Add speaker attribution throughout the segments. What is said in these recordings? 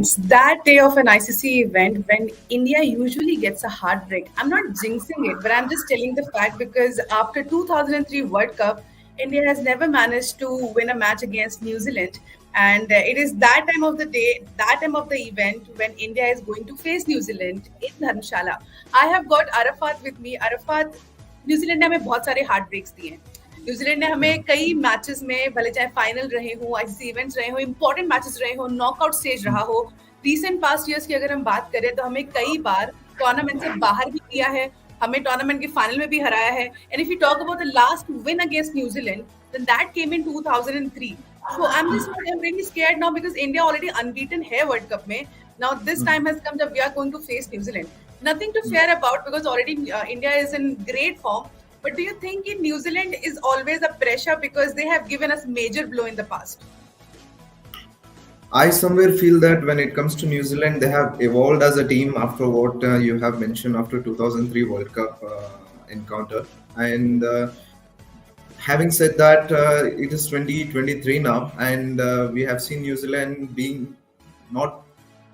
Speaker 1: It's that day of an ICC event when India usually gets a heartbreak. I'm not jinxing it, but I'm just telling the fact because after 2003 World Cup, India has never managed to win a match against New Zealand. And it is that time of the day, that time of the event when India is going to face New Zealand in Dharamshala. I have got Arafat with me. Arafat, New Zealand ने हमें बहुत सारे heart breaks दिए हैं. New Zealand ने हमें कई matches में भले चाहे फाइनल रहे हो, आईसीसी इवेंट्स रहे हो, इंपॉर्टेंट मैचेस रहे हो, नॉकआउट स्टेज रहा हो, रीसेंट पास्ट ईयर्स की अगर हम बात करें तो हमें कई बार टूर्नामेंट से बाहर भी किया है, हमें टूर्नामेंट के फाइनल में भी हराया है. And if you talk about the last win against New Zealand, then that came in 2003. So I'm really scared now because India already unbeaten है World Cup में. Now this time has come that we are going to face New Zealand. Nothing to fear about because already India is in great form. But do you think in New Zealand is always a pressure because they have given us major blow in the past?
Speaker 2: I somewhere feel that when it comes to New Zealand, they have evolved as a team after what you have mentioned after 2003 World Cup encounter. And having said that, it is 2023 now, and we have seen New Zealand being not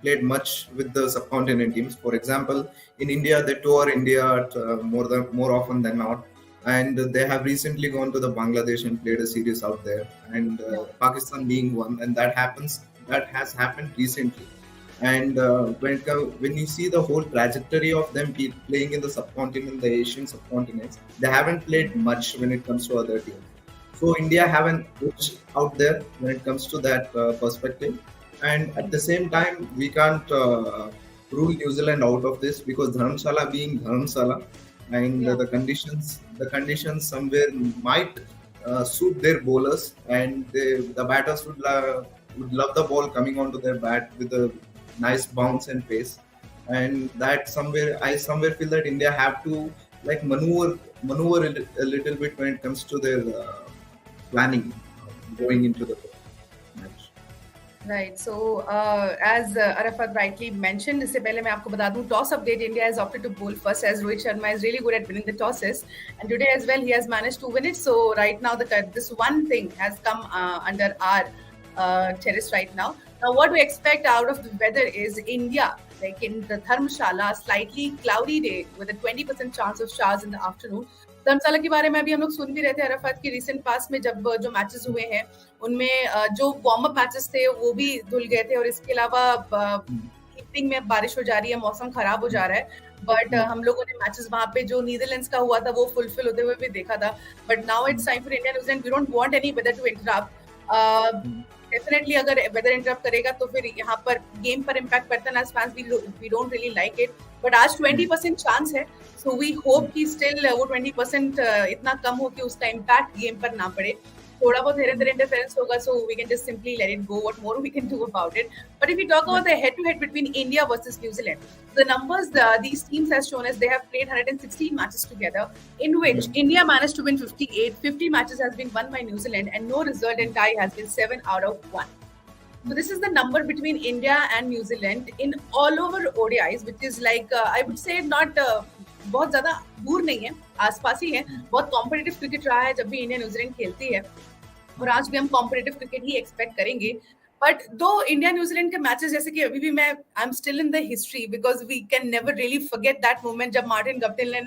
Speaker 2: played much with the subcontinent teams. For example, in India, they tour India more often than not, and they have recently gone to the Bangladesh and played a series out there, and Pakistan being one, and that has happened recently. And when you see the whole trajectory of them playing in the subcontinent, the Asian subcontinents, they haven't played much when it comes to other teams. So India haven't edge out there when it comes to that perspective. And at the same time, we can't rule New Zealand out of this because Dharamshala being Dharamshala, and the conditions somewhere might suit their bowlers, and the batters would love the ball coming onto their bat with a nice bounce and pace, and that I somewhere feel that India have to like maneuver a little bit when it comes to their planning going into the match.
Speaker 1: Right. So as Arafat rightly mentioned, इससे पहले मैं आपको बता दूं, toss update, India has opted to bowl first as Rohit Sharma is really good at winning the tosses, and today as well he has managed to win it. So right now this one thing has come under our terrace right now. Now, what we expect out of the weather is India, like in the Dharamshala, slightly cloudy day with a 20% chance of showers in the afternoon. धर्मशाला के बारे में अभी हम लोग सुन भी रहे थे अरफात की रिसेंट पास में जब जो मैचेस हुए हैं उनमें जो वार्म अप मैचेस थे वो भी धुल गए थे और इसके अलावा इवनिंग में बारिश हो जा रही है, मौसम खराब हो जा रहा है. बट हम लोगों ने मैचेस वहां पे जो नीदरलैंड्स का हुआ था वो फुलफिल होते हुए भी देखा था. But now it's time for India New Zealand. We don't want any weather to interrupt. Definitely अगर वेदर इंटरप्ट करेगा तो फिर यहाँ पर गेम पर इम्पैक्ट पड़ता है. As fans we don't really like it. But आज 20% चांस है, सो वी होप कि स्टिल वो 20% इतना कम हो कि उसका इम्पैक्ट गेम पर ना पड़े. थोड़ा बहुत धीरे धीरे इंटरफेरेंस होगा, so we can just simply let it go. What more we can do about it. But if you talk about the head to head between India versus New Zealand, the numbers these teams has shown us, they have played 116 matches together, in which India managed to win 58. 50 matches has been won by New Zealand, and no result in tie has been 7 out of 1. So this is the number between India and New Zealand in all over ODIs, which is like I would say not बहुत ज्यादा दूर नहीं है, आसपास ही है. बहुत competitive cricket रहा है जब भी इंडिया न्यूजीलैंड खेलती है, और आज भी हम कॉम्पिटिटिव क्रिकेट ही एक्सपेक्ट करेंगे. बट दो इंडिया न्यूजीलैंड के मैचेस, जैसे कि अभी भी मैं I am still in the history because we can never really forget that moment जब मार्टिन गप्टिल ने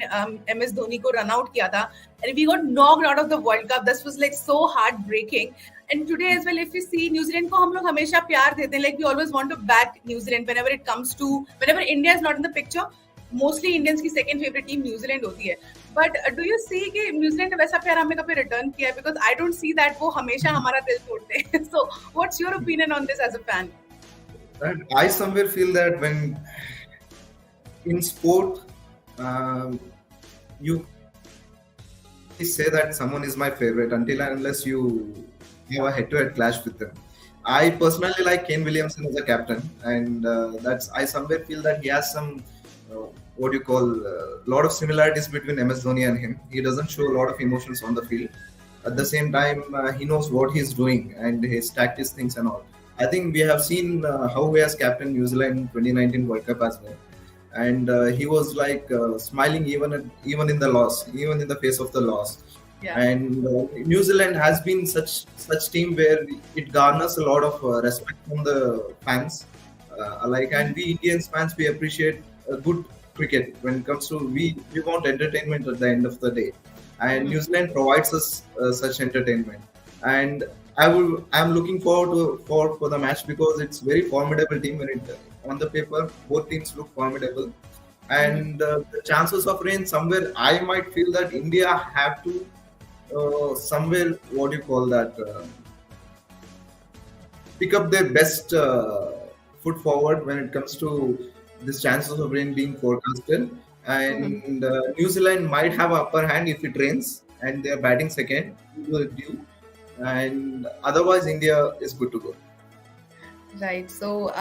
Speaker 1: MS धोनी को रन आउट किया था and we got knocked out of the world cup. This was like so heart breaking. And today as well if you see, New Zealand को हम लोग हमेशा प्यार देते हैं, like we always want to back New Zealand whenever it comes to, whenever India is not in the picture. Mostly Indians की second favourite team New Zealand होती है. बट डू यू सी कि न्यूजीलैंड ने वैसा प्यार हमें कभी रिटर्न किया है? Because I don't see that वो हमेशा हमारा दिल तोड़ते हैं. So what's your opinion on this as a fan?
Speaker 2: I somewhere feel that when in sport you say that someone is my favorite until and unless you have a head-to-head clash with them. I personally like Kane Williamson as a captain, and I somewhere feel that he has some what you call lot of similarities between MS Dhoni and him. He doesn't show a lot of emotions on the field. At the same time, he knows what he's doing and his tactics things and all. I think we have seen how he has captained New Zealand 2019 World Cup as well, and he was like smiling even in the loss, even in the face of the loss.
Speaker 1: Yeah.
Speaker 2: And New Zealand has been such team where it garners a lot of respect from the fans. And we Indians fans, we appreciate good cricket. When it comes to, we want entertainment at the end of the day, and New Zealand provides us such entertainment. And I'm looking forward for the match because it's very formidable team. When it on the paper, both teams look formidable, and the chances of rain somewhere, I might feel that India have to somewhere, what do you call that, pick up their best foot forward when it comes to this chances of rain being forecasted. And New Zealand might have upper hand if it rains, and they are batting second due, and otherwise India is good to go.
Speaker 1: Right. So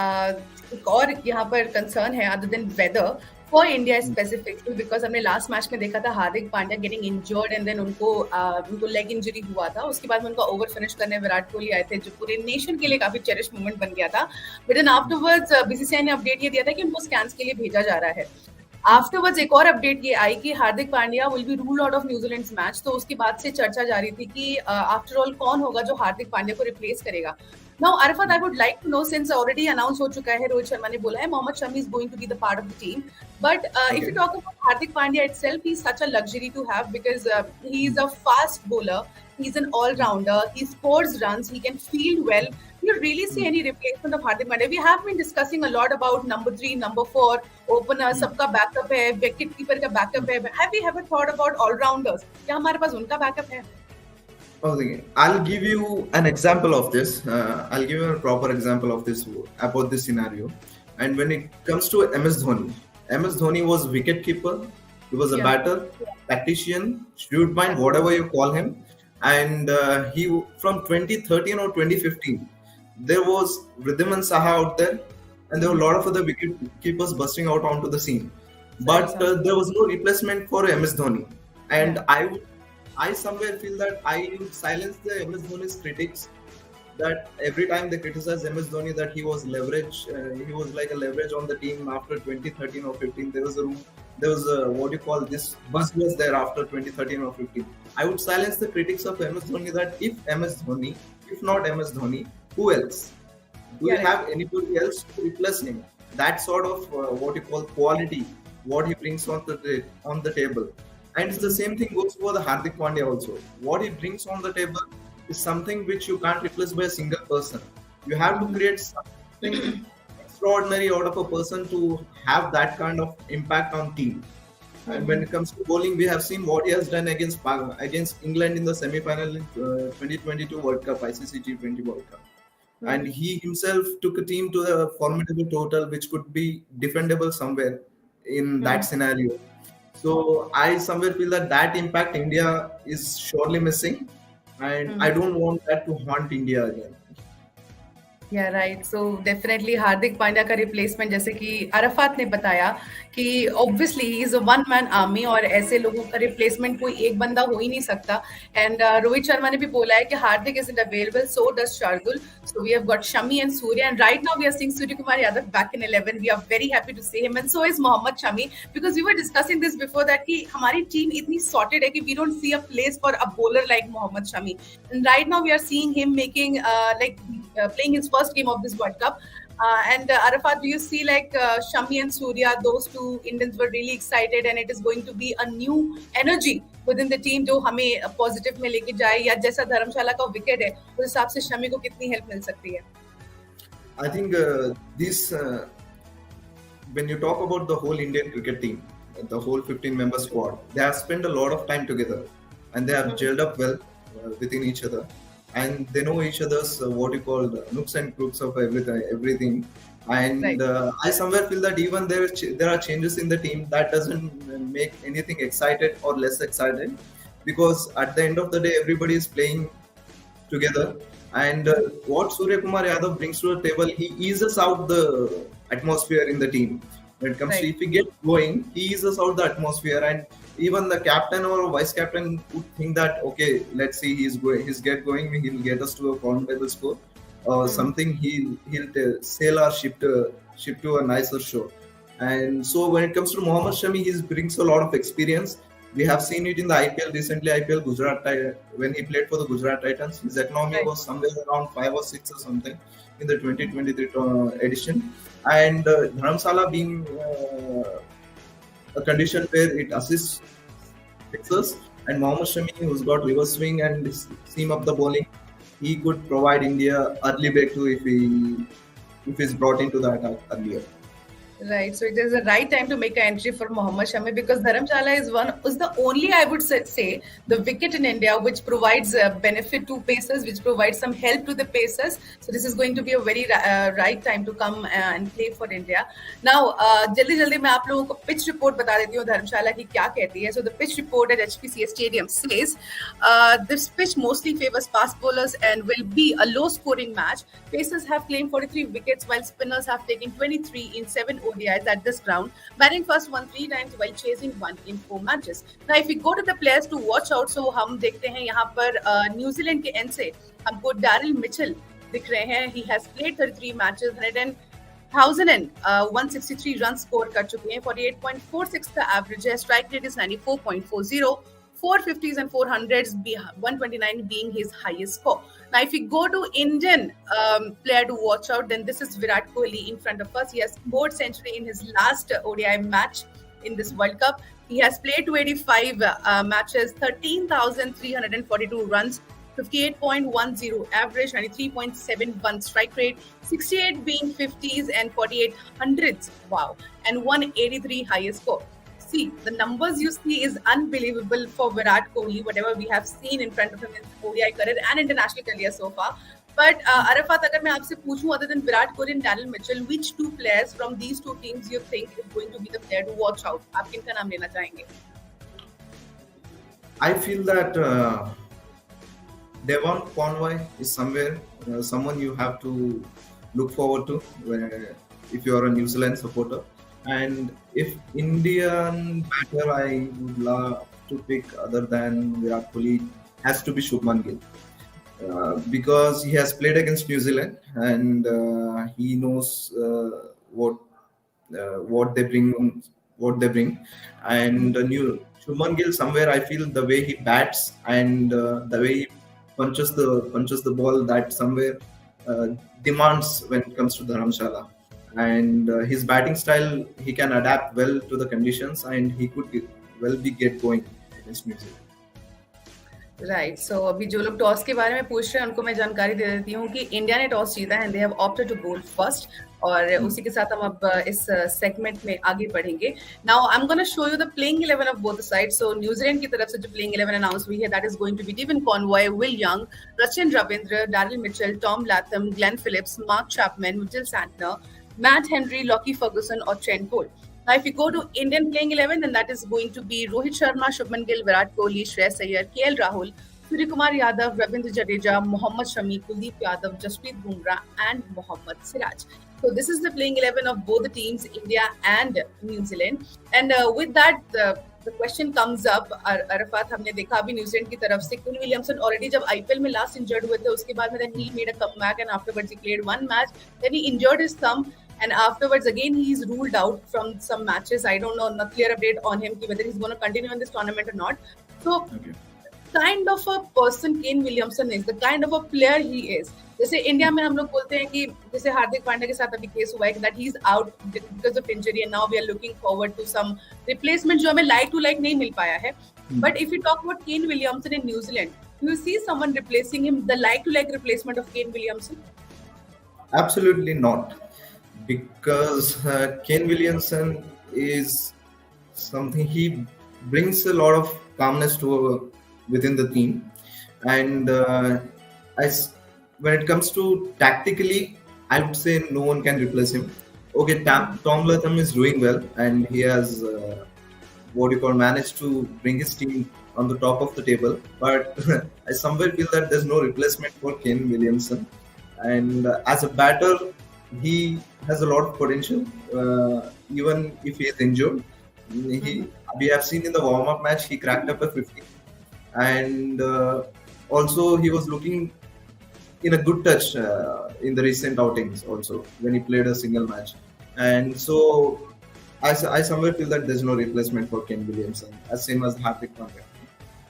Speaker 1: एक और यहाँ पर concern है other than whether for India specifically, because हमने last match में देखा था Hardik Pandya getting injured and then उनको लेग इंजरी हुआ था. उसके बाद में उनका ओवर फिनिश करने विराट कोहली आए थे, जो पूरे नेशन के लिए काफी चेरिश मोमेंट बन गया था. बट देन आफ्टरवर्ड्स बीसीसीआई ने अपडेट ये दिया था कि उनको स्कैन्स के लिए भेजा जा रहा है. आफ्टरवर्ड्स एक और अपडेट ये आई कि Hardik Pandya will be ruled out of New Zealand's match. तो उसके बाद से चर्चा जा रही थी कि आफ्टर ऑल कौन होगा जो हार्दिक पांड्या को रिप्लेस करेगा. Now, Arafat, I would like to know, since already announced हो चुका है, रोहित शर्मा ने बोला है, Mohammad Shami is going to be the part of the team. But if you talk about Hardik Pandya itself, he's such a luxury to have because he's a fast bowler, he's an all-rounder, he scores runs, he can field well. You really see any replacement of Hardik Pandya? We have been discussing a lot about number 3, number 4, opener, सबका backup है, wicket keeper का backup है. Have we ever thought about all-rounders? क्या हमारे पास उनका backup है?
Speaker 2: Okay, I'll give you an example of this. I'll give you a proper example of this about this scenario. And when it comes to MS Dhoni was wicket keeper. He was a batter, tactician, shrewd mind, whatever you call him. And he from 2013 or 2015, there was Wriddhiman Saha out there, and there were a lot of other wicket keepers busting out onto the scene. But there was no replacement for MS Dhoni. And I somewhere feel that I would silence the MS Dhoni's critics, that every time they criticize MS Dhoni that he was leverage, he was like a leverage on the team after 2013 or 15. There was what you call this buzz was there after 2013 or 15. I would silence the critics of MS Dhoni that if MS Dhoni, if not MS Dhoni, who else? Do you have anybody else to replace him? That sort of what you call quality, what he brings on the table. And it's the same thing goes for the Hardik Pandya also. What he brings on the table is something which you can't replace by a single person. You have to create something extraordinary out of a person to have that kind of impact on team. And when it comes to bowling, we have seen what he has done against England in the semi-final in 2022 World Cup, ICC T20 World Cup. And he himself took a team to a formidable total which could be defendable somewhere in that scenario. So I somewhere feel that impact India is surely missing, and I don't want that to haunt India again.
Speaker 1: Yeah, right. So definitely Hardik Pandya का replacement, जैसे कि अरफात ने बताया कि obviously he is a one man army और ऐसे लोगों का रिप्लेसमेंट कोई एक बंदा हो ही नहीं सकता. And रोहित शर्मा ने भी बोला है कि हार्दिक isn't available, so does Shardul. So we have got Shami and Surya, and right now we are seeing Surya Kumar Yadav back in 11. We are very happy to see him, and so is Mohammad Shami, because we were discussing this before that कि हमारी team इतनी sorted है कि we don't see a place for a bowler like Mohammad Shami. And right now we are seeing him making playing his first game of this World Cup. And Arafat, do you see like Shami and Surya, those two Indians were really excited, and it is going to be a new energy within the team जो हमें positive में लेके जाए, या जैसा धर्मशाला का wicket है उस हिसाब से शमी को कितनी help मिल सकती है?
Speaker 2: I think when you talk about the whole Indian cricket team, the whole 15-member squad, they have spent a lot of time together, and they have gelled up well within each other. And they know each other's what you call nooks and crooks of everything. And I somewhere feel that even there are changes in the team that doesn't make anything excited or less excited, because at the end of the day everybody is playing together. And what Surya Kumar Yadav brings to the table, he eases out the atmosphere in the team. When it comes to, if he gets going, he eases out the atmosphere, and even the captain or vice captain would think that, okay, let's see, he's get going, he'll get us to a formidable score or something. He'll sail our ship to a nicer shore. And so when it comes to Mohammad Shami, he brings a lot of experience. We have seen it in the IPL recently. IPL when he played for the Gujarat Titans, his economy
Speaker 1: Right.
Speaker 2: was somewhere around 5 or 6 or something in the 2023 edition. And Dharamsala being a condition where it assists sixers, and Mohammad Shami, who's got reverse swing and seam up the bowling, he could provide India early breakthrough if he's brought into the attack earlier.
Speaker 1: Right, so it is the right time to make an entry for Mohammad Shami because Dharamshala is the only, I would say, the wicket in India which provides benefit to pacers, which provides some help to the pacers. So this is going to be a very right time to come and play for India. Now, जल्दी मैं आप लोगों को pitch report बता देती हूँ धर्मशाला की क्या कहती है. So the pitch report at HPCA Stadium says this pitch mostly favors fast bowlers and will be a low-scoring match. Pacers have claimed 43 wickets while spinners have taken 23 in 7 ODIs at this ground. Batting first won 3 times while chasing 1 in 4 matches. Now, if we go to the players to watch out, so हम देखते हैं यहाँ पर New Zealand के and से हमको Daryl Mitchell दिख रहे हैं. He has played 33 matches, 163 run score कर चुके हैं. 48.46 का एवरेज है. Strike rate is 94.40. 450s and 400s, 129 being his highest score. Now, if we go to Indian player to watch out, then this is Virat Kohli in front of us. He has scored century in his last ODI match in this World Cup. He has played 285 matches, 13,342 runs, 58.10 average, 93.71 strike rate, 68 being 50s and 48 hundreds. Wow. And 183 highest score. See, the numbers you see is unbelievable for Virat Kohli, whatever we have seen in front of him in ODI career and international career so far. But Arafat, अगर मैं आपसे पूछूं, other than Virat Kohli and Daryl Mitchell, which two players from these two teams you think is going to be the player to watch out? आप किनका नाम लेना चाहेंगे?
Speaker 2: I feel that Devon Conway is someone you have to look forward to if you are a New Zealand supporter. And if Indian batter I would love to pick other than Virat Kohli has to be Shubman Gill. Because he has played against New Zealand and he knows what they bring. And Shubman Gill, somewhere I feel the way he bats and the way he punches the ball, that somewhere demands when it comes to Dharamshala. And his batting style, he can adapt well to the conditions and he could get going against New Zealand.
Speaker 1: Right so अभी जो लोग toss के बारे में पूछ रहे हैं उनको मैं जानकारी दे देती हूँ कि इंडिया ने टॉस जीता है and they have opted to bowl first. और उसी के साथ हम अब इस सेगमेंट में आगे बढ़ेंगे. Now I am gonna show you the playing 11 of both sides. So New Zealand की तरफ से जो प्लेइंग 11 अनाउंस हुई है that is going to be Devon Conway, Will Young, Rachin Ravindra, Daryl Mitchell, Tom Latham, Glenn Phillips, Mark Chapman, Mitchell Santner, Matt Henry, Lockie Ferguson or Trent Bolt. Now, if you go to Indian playing 11, then that is going to be Rohit Sharma, Shubman Gill, Virat Kohli, Shreyas Iyer, KL Rahul, Suryakumar Yadav, Ravindra Jadeja, Mohammad Shami, Kuldeep Yadav, Jasprit Bumrah and Mohammad Siraj. So this is the playing 11 of both the teams, India and New Zealand. And with that, the question comes up, Arafat, हमने देखा अभी New Zealand की तरफ से Quinn Williamson already जब IPL में last injured हुए थे उसके बाद में then he made a comeback and afterwards he played one match, then he injured his thumb and afterwards again he is ruled out from some matches. I don't know, not clear update on him whether he's going to continue in this tournament or not. So kind of a person Kane Williamson is, the kind of a player he is. जैसे India में हम लोग बोलते हैं कि जैसे हार्दिक पांड्या के साथ अभी केस हुआ है that he is out because of injury and now we are looking forward to some replacement जो हमें like to like नहीं मिल पाया है. But if you talk about Kane Williamson in New Zealand, do you see someone replacing him, the like to like replacement of Kane Williamson?
Speaker 2: Absolutely not, because Kane Williamson is something, he brings a lot of calmness to within the team, and when it comes to tactically, I would say no one can replace him. Okay, Tom Latham is doing well, and he has managed to bring his team on the top of the table. But I somewhere feel that there's no replacement for Kane Williamson. And as a batter, he has a lot of potential, even if he is injured. We have seen in the warm-up match, he cracked up a 50. And also, he was looking in a good touch in the recent outings also when he played a single match. And so I somewhere feel that there's no replacement for Ken Williamson, as same as Hardik Pandya.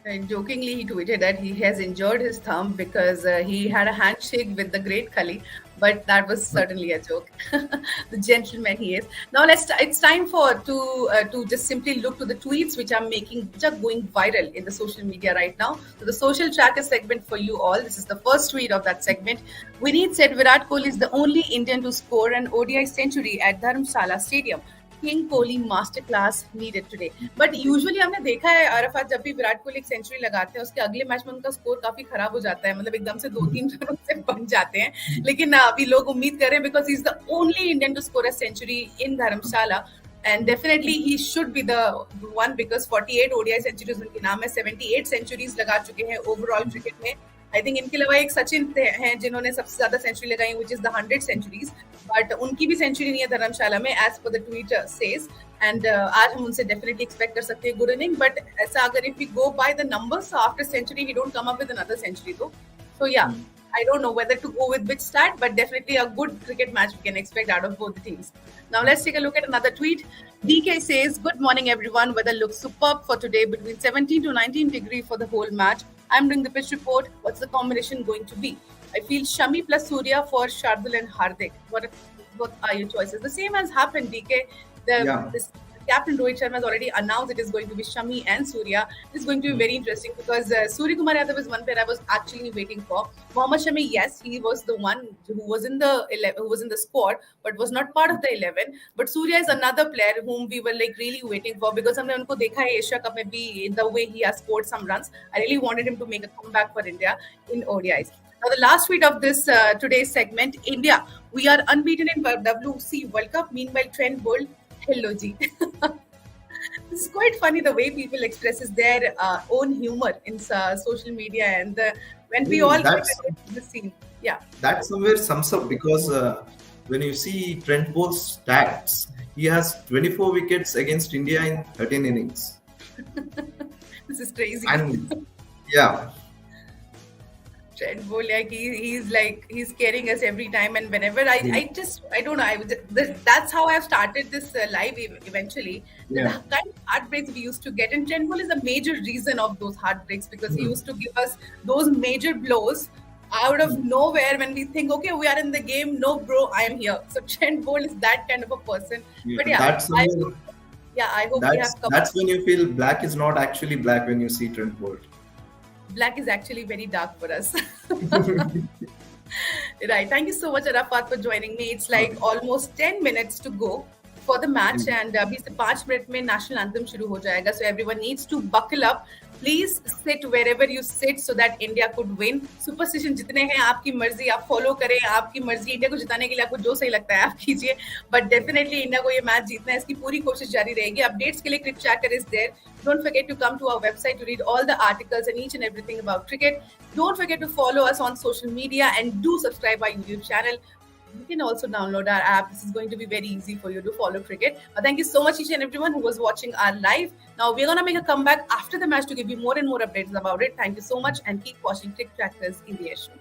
Speaker 1: And jokingly, he tweeted that he has injured his thumb because he had a handshake with the great Kali, but that was certainly a joke. The gentleman he is. Now it's time to just simply look to the tweets which are going viral in the social media right now. So the social tracker segment for you all. This is the first tweet of that segment. Vineet said Virat Kohli is the only Indian to score an ODI century at Dharamshala Stadium. King Kohli master class needed today. But usually हमने देखा है अरफात, जब भी विराट कोहली एक century लगाते हैं उसके अगले मैच में उनका स्कोर काफी खराब हो जाता है, मतलब एकदम से 2-3 रनों से बन जाते हैं. लेकिन अभी लोग उम्मीद कर रहे हैं because he is the only Indian to score a century in Dharamsala. And definitely he should be the one because 48 ODI centuries उनके नाम है, 78 centuries लगा चुके हैं ओवरऑल क्रिकेट में. आई थिंक इनके अलावा एक सचिन हैं जिन्होंने सबसे ज्यादा सेंचुरी लगाई, which is the 100 centuries, but उनकी भी सेंचुरी नहीं है धर्मशाला में as per the tweet says. And आज हम उनसे डेफिनेटली एक्सपेक्ट कर सकते हैं गुड इनिंग. बट ऐसा अगर if we go by the numbers after century he don't come up with another century though. So yeah, I don't know whether to go with which stat, but definitely a good cricket match we can expect out of both the teams. Now let's take a look at another tweet. DK says, "Good morning, everyone. Weather looks superb for today, between 17 to 19 degree for the whole match. I'm doing the pitch report. What's the combination going to be? I feel Shami plus Surya for Shardul and Hardik. What are your choices?" The same has happened, DK. This captain Rohit Sharma has already announced it is going to be Shami and Surya. It's going to be very interesting because Surya Kumar Yadav is one player I was actually waiting for. Mohammad Shami, yes, he was the one who was in the 11, who was in the squad, but was not part of the 11. But Surya is another player whom we were like really waiting for because हमने उनको देखा है Asia cup में भी, the way he has scored some runs. I really wanted him to make a comeback for India in ODIs. Now the last tweet of this today's segment: India, we are unbeaten in WC World Cup. Meanwhile, Trent Bolt, hello G. This is quite funny the way people expresses their own humor in social media, and when we all get into the scene. Yeah,
Speaker 2: that somewhere sums up because when you see Trent Bolt's stats, he has 24 wickets against India in 13 innings.
Speaker 1: This is crazy.
Speaker 2: And yeah,
Speaker 1: Trent Bolt, he's scaring us every time, and whenever I don't know, that's how I've started this live eventually. The kind of heartbreaks we used to get, and Trent Bolt is a major reason of those heartbreaks because he used to give us those major blows out of nowhere when we think, okay, we are in the game, no bro, I am here. So Trent Bolt is that kind of a person. But I hope we have
Speaker 2: that's when you feel black is not actually black when you see Trent Bolt.
Speaker 1: Black is actually very dark for us. Right. Thank you so much, Arafat, for joining me. It's like almost 10 minutes to go for the match, and अभी से 5 minute में national anthem शुरू हो जाएगा. So everyone needs to buckle up. Please sit wherever you sit so that India could win. Superstition जितने हैं आपकी मर्जी, आप फॉलो करें, आपकी मर्जी. इंडिया को जिताने के लिए आपको जो सही लगता है आप कीजिए, बट डेफिनेटली इंडिया को ये मैच जीतना है, इसकी पूरी कोशिश जारी रहेगी. अपडेट्स के लिए CricTracker is there. Don't forget to come to our website to read all the articles and each and everything about cricket. Don't forget to follow us on social media and do subscribe our YouTube channel. You can also download our app. This is going to be very easy for you to follow cricket. Thank you so much, each and everyone who was watching our live. Now we're going to make a comeback after the match to give you more and more updates about it. Thank you so much and keep watching CricTracker's in the air show.